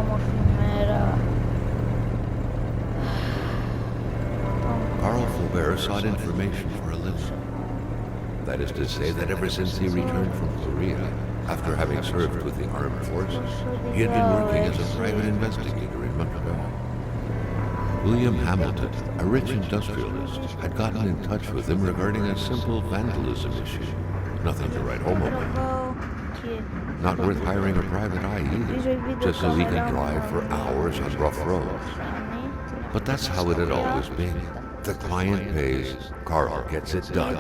όμορφη μέρα. Carl Faubert sought information for a living. That is to say that ever since he returned from Korea, after having served with the armed forces, he had been working as a private investigator in Montreal. William Hamilton, a rich industrialist, had gotten in touch with him regarding a simple vandalism issue. Nothing to write home about. Not worth hiring a private eye either, just so he could drive for hours on rough roads. But that's how it had always been. The client pays, Carl gets it done.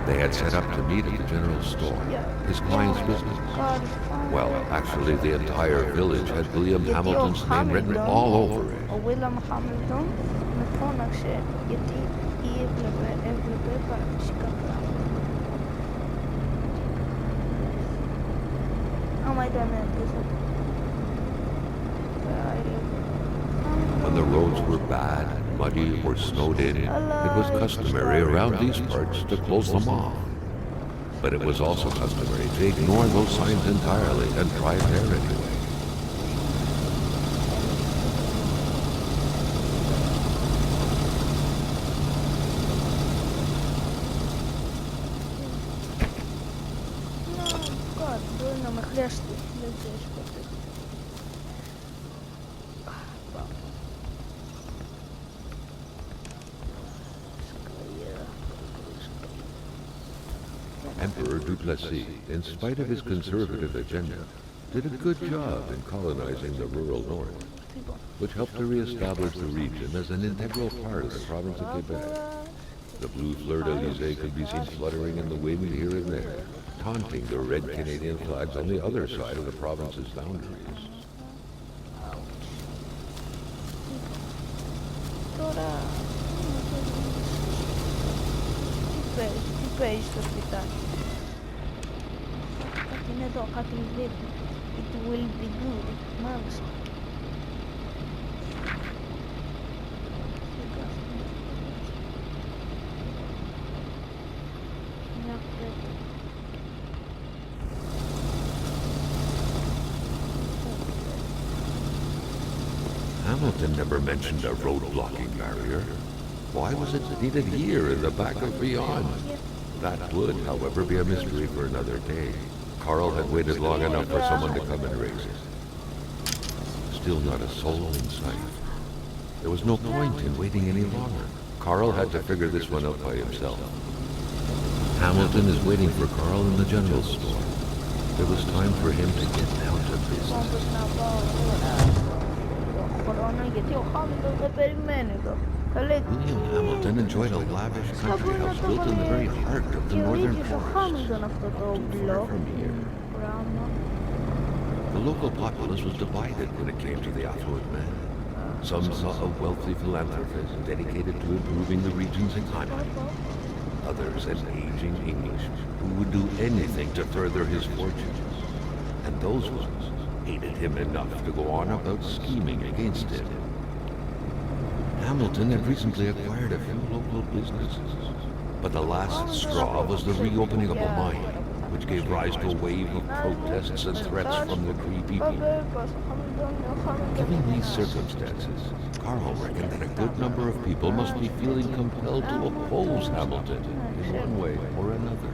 They had set up to meet at the general store, his client's business. Well, actually, the entire village had William Hamilton's name written all over it. William Hamilton με φώναξε γιατί έβλεπε παραφυσικά πράγματα. Άμα ήταν αντίθετο. When the roads were bad, muddy, or snowed in, it was customary around these parts to close them off. But it was also customary to ignore those signs entirely and drive there anyway. Μπορεί να με χρειαστεί, δεν ξέρεις ποτέ. Emperor Duplessis, in spite of his conservative agenda, did a good job in colonizing the rural north, which helped to reestablish the region as an integral part of the province of Quebec. The blue fleur-de-lis could be seen fluttering in the wind here and there, taunting the red Canadian flags on the other side of the province's boundaries. Τι παίζει στο σπιτάκι. Κάτι είναι εδώ, κάτι δείχνει. It will be good. Μάλιστα. Μια πέτρα. Hamilton never mentioned a road-blocking barrier. Why was it needed here in the back of beyond? That would, however, be a mystery for another day. Carl had waited long enough for someone to come and raise it. Still not a soul in sight. There was no point in waiting any longer. Carl had to figure this one out by himself. Hamilton is waiting for Carl in the general store. There was time for him to get down to business. William Hamilton enjoyed a lavish country house built in the very heart of the northern forest, too far from here. The local populace was divided when it came to the affluent man. Some saw a wealthy philanthropist dedicated to improving the region's economy. Others an aging English who would do anything to further his fortunes. And those ones hated him enough to go on about scheming against him. Hamilton had recently acquired a few local businesses, but the last straw was the reopening of a mine, which gave rise to a wave of protests and threats from the Cree people. Given these circumstances, Carl reckoned that a good number of people must be feeling compelled to oppose Hamilton in one way or another.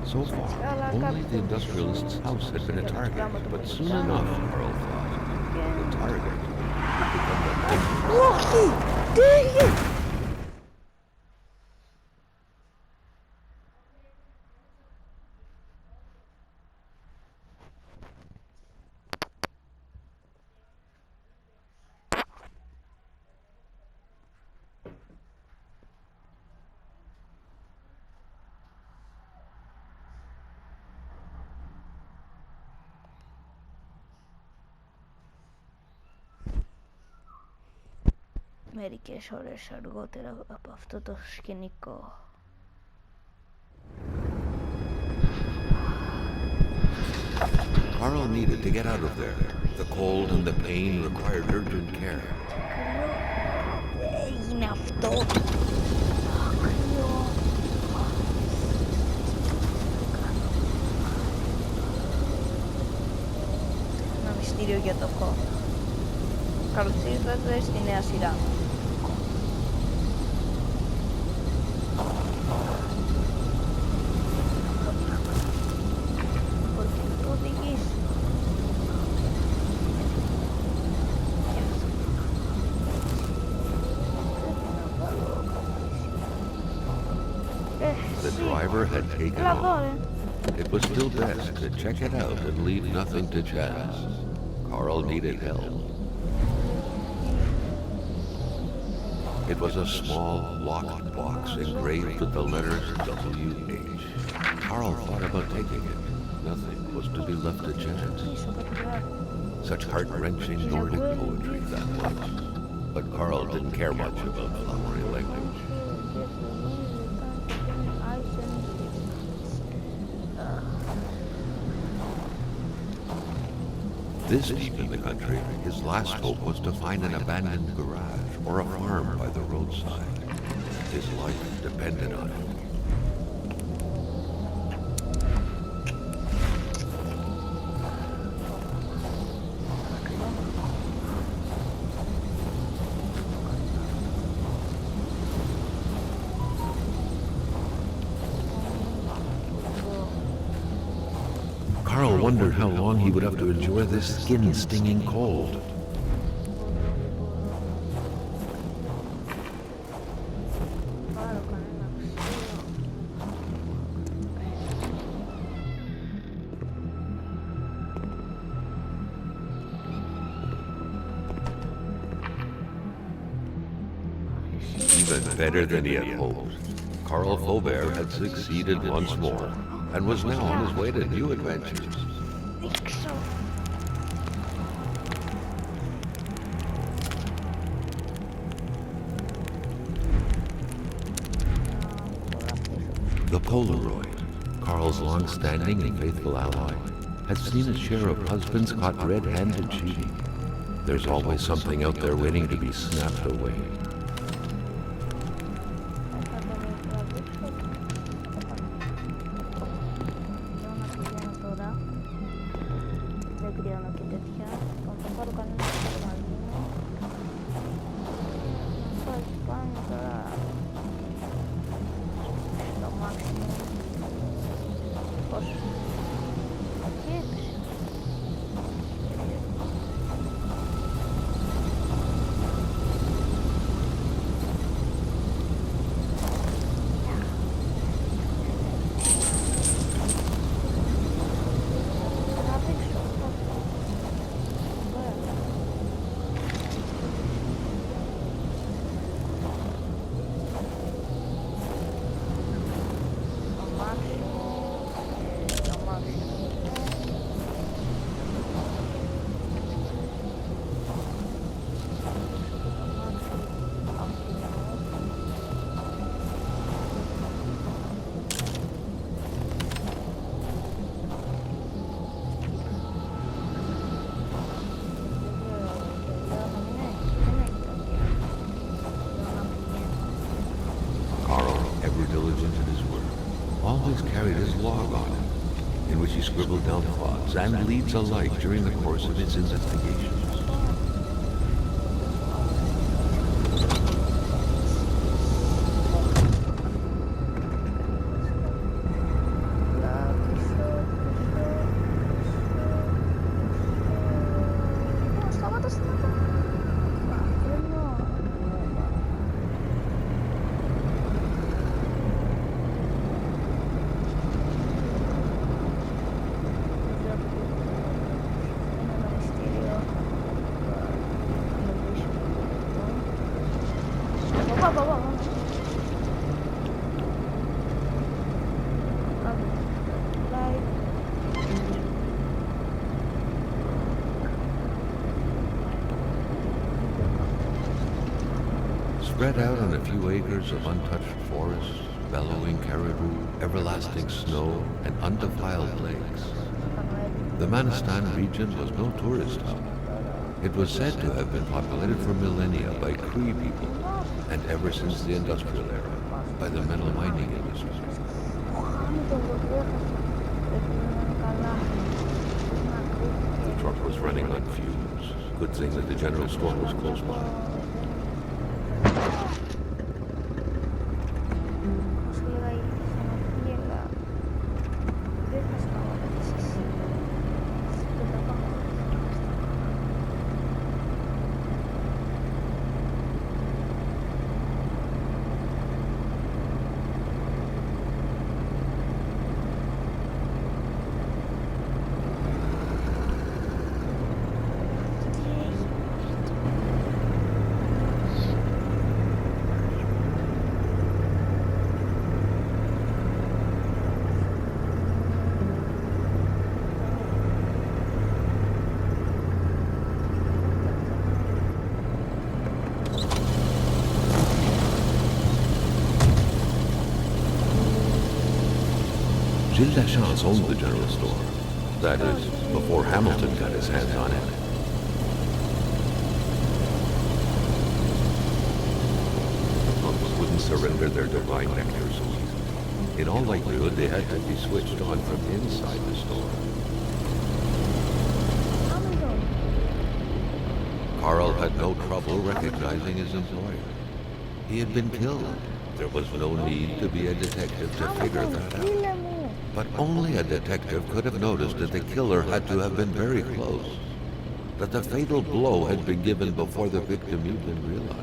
So far, only the industrialist's house had been a target, but soon enough, Carl thought, the target would become the Rocky! Dang it! Μερικές ώρες αργότερα από αυτό το σκηνικό. Carl needed to get out of there. The cold and the pain required urgent care. Έγινε αυτό. Κρύο. μυστήριο για το Kona. Καλώς ήρθατε στη νέα σειρά. The driver had taken off. It was still best to check it out and leave nothing to chance. Carl needed help. It was a small, locked box engraved with the letters W.H. Carl thought about taking it. Nothing was to be left to chance. Such heart-wrenching Nordic poetry, that was. But Carl didn't care much about flowery language. This deep in the country, his last hope was to find an abandoned garage or a farm by the roadside. His life depended on it. Carl wondered how long he would have to endure this skin-stinging cold. Even better than he had hoped, Carl Faubert had succeeded once more, and was now on his way to new adventures. The Polaroid, Carl's long-standing and faithful ally, has seen its share of husbands caught red-handed cheating. There's always something out there waiting to be snapped away. Always carried his log on him, in which he scribbled down thoughts and leads alike during the course of his investigations. Spread out on a few acres of untouched forest, bellowing caribou, everlasting snow, and undefiled lakes. The Manistan region was no tourist hub. It was said to have been populated for millennia by Cree people, and ever since the industrial era, by the metal mining industry. truck was running on fumes. Good thing that the general store was close by. Gilles Lachance owned the general store. That is, before Hamilton got his hands on it. The monks wouldn't surrender their divine nectar so easily. In all likelihood, they had to be switched on from inside the store. Carl had no trouble recognizing his employer. He had been killed. There was no need to be a detective to figure that out. But only a detective could have noticed that the killer had to have been very close. That the fatal blow had been given before the victim even realized.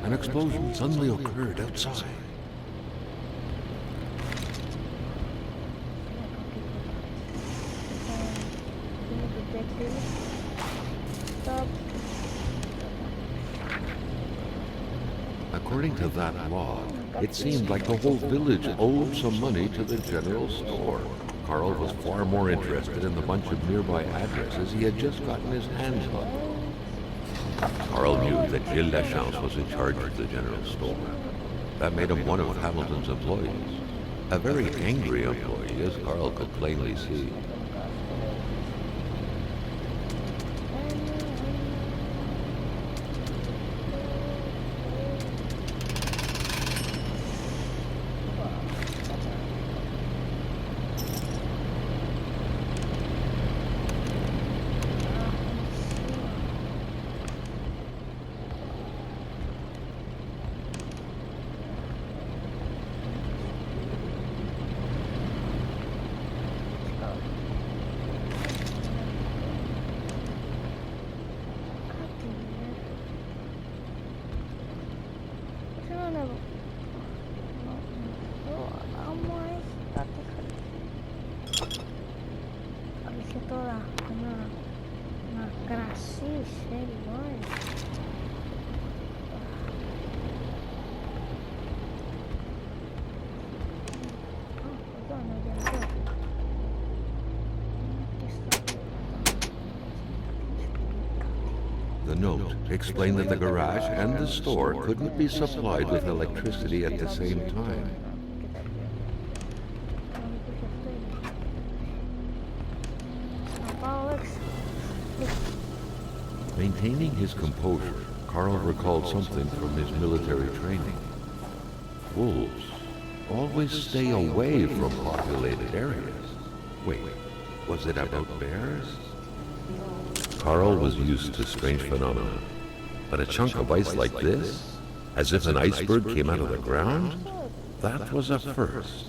An explosion suddenly occurred outside. According to that log, it seemed like the whole village owed some money to the general store. Carl was far more interested in the bunch of nearby addresses he had just gotten his hands on. Carl knew that Gilles Lachance was in charge of the general store. That made him one of Hamilton's employees. A very angry employee, as Carl could plainly see. The note explained that the garage and the store couldn't be supplied with electricity at the same time. Maintaining his composure, Carl recalled something from his military training. Wolves always stay away from populated areas. Wait, was it about bears? Carl was used to strange phenomena, but a chunk of ice like this, as if an iceberg came out of the ground, that was a first.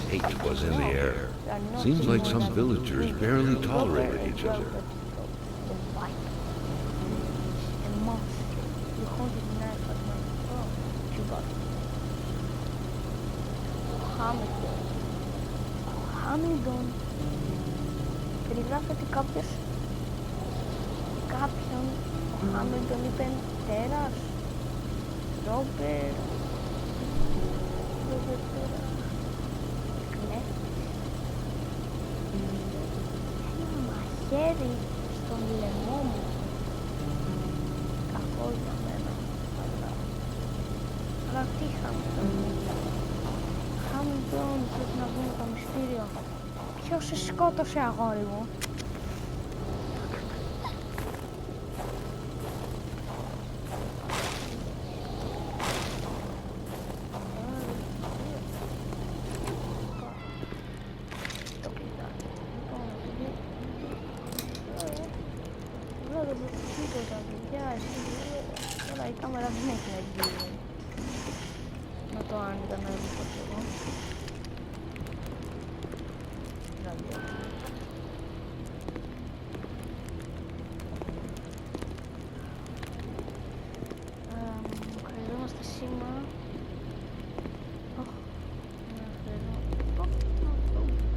Hate was in the air. Seems like some villagers barely tolerated each other. Χάμιλτον. Περιγράφεται κάποιον ο Χάμιλτον είπε τέρας, Ρόμπερ, ναι. Ένα μαχαίρι στον λαιμό μου. Κακό για μένα, αλλά τι Χάμιλτον, πρέπει να βγούμε το μυστήριο. Ποιος σε σκότωσε, αγόρι μου? Τώρα η κάμερα δεν έχει να γίνει. Να το άνοιγα να δω κι εγώ. Χρειαζόμαστε σήμα.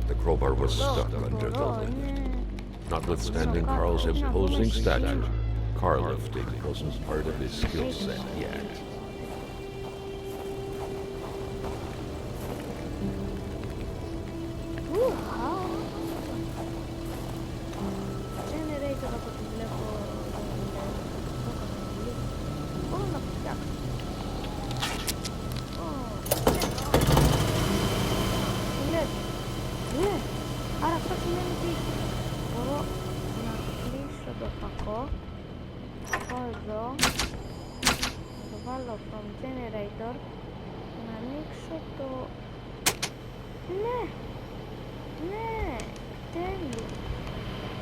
The crowbar was stuck under the lift. Notwithstanding Carl's imposing stature, car lifting wasn't part of his skill set yet. Generator από ό,τι βλέπω. Μπορώ να το φτιάξω. Άρα αυτό σημαίνει ότι μπορώ να κλείσω το φακό. Θα εδώ, να το βάλω from generator και να ανοίξω το... Ναι! Ναι! Τέλειο!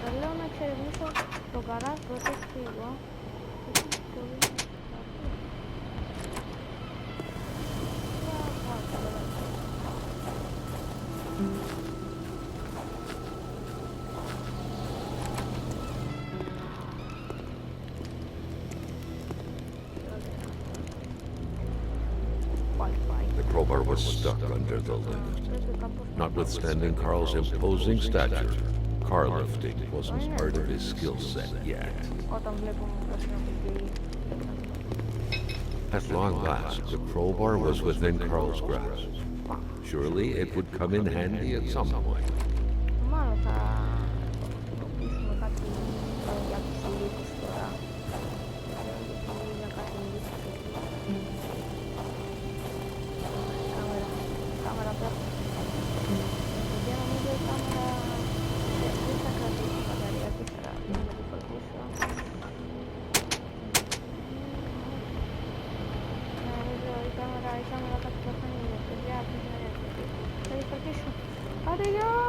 Θα λέω να εξερευνήσω το γκαράζ πρώτα φύγω. The crowbar was stuck under the lift. Notwithstanding Carl's imposing stature, car lifting wasn't part of his skill set yet. At long last, the crowbar was within Carl's grasp. Surely it would come in handy at some point. Μάλλον θα χτυπήσουμε κάτι για τους λύκους τώρα. Για κάτι λύκους. Κάμερα πέρα. Για νομίζω η κάμερα δεν θα κρατήσει μπαταρία. Τι θα να τη φορτίσω. Νομίζω η κάμερα κάτι θα κάνει. Παιδιά, θα τη φορτίσω. Άντε, γεια!